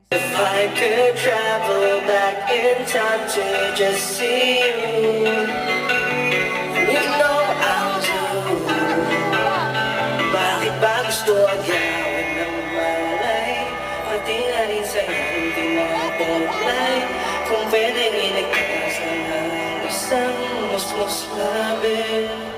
If I could travel back in time to just see you, you know I'll do. Bakit ba gusto agawin ng malay? Pati na rin sa'yo hindi mataglay. Kung pwedeng inigtas na ng isang musmus labi.